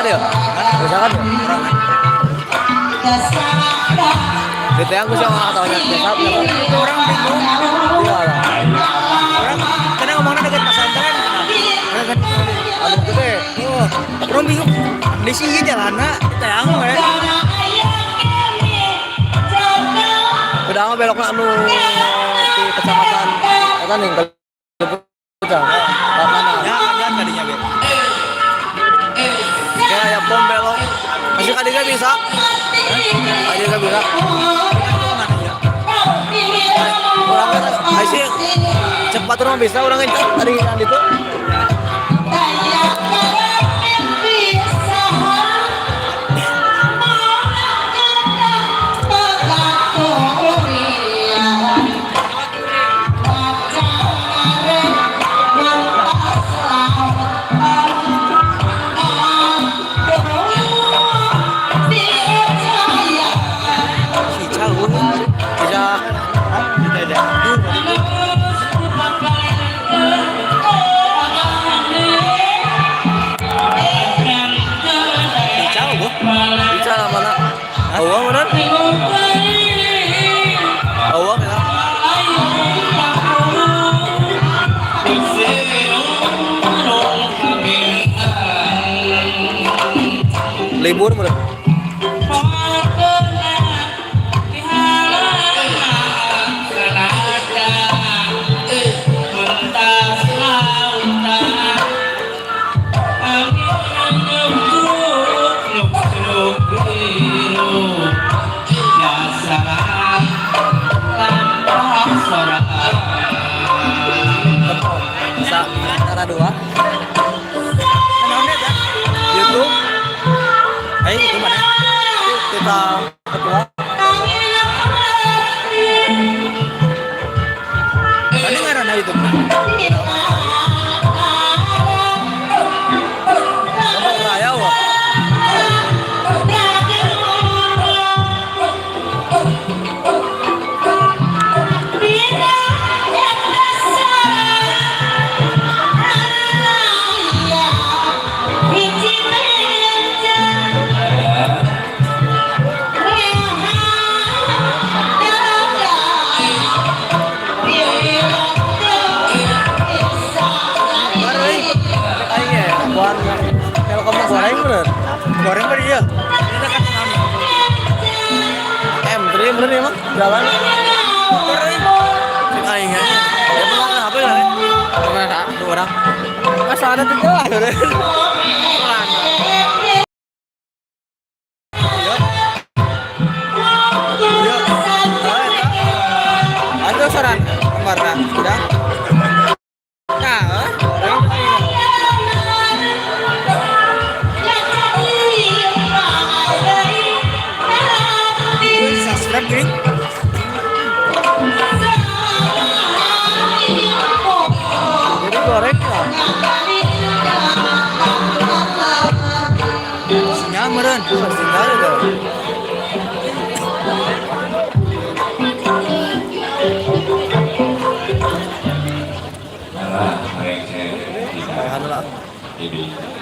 ya? Misalkan ya? Gitu yang gue sama atau yang biasa Orang bingung. iya lah. Orang karena ngomongnya dekat pesantren. Dekat Anu gede. oh, orang bingung. Di sini jalannya tayang we. Udah mah belok anu di kecamatan eta nih ke Pucang. Mana? Ya, kan tadinya be. Kayak pom belok. Masih kadiga bisa? Kadiga bisa. Orang kan masih cepat orang bisa orang kan tadi yang itu. Si Calu. Bisa Si Calu. bisa lah mana? Awang mana? Awang ya. Libur mana? Bisa cara dua. Kenapa ya? YouTube Ayo itu mana? kita kedua. Tadi ngarana itu. Kamu raya wah. Aing ya, buat kalau kamu goreng bener. Goreng beri ya. Ini dekat dengan M3 bener ya mah jalan. goreng. Aing ya. Ya pernah kenapa ya? Pernah dua orang. Masa ada tiga lah. Ada saran kemana? Udah. Nah, subscribe gini. Jadi goreng lah. Sinyal meren. Tinggal udah. Nah, mereka Anu lah. ini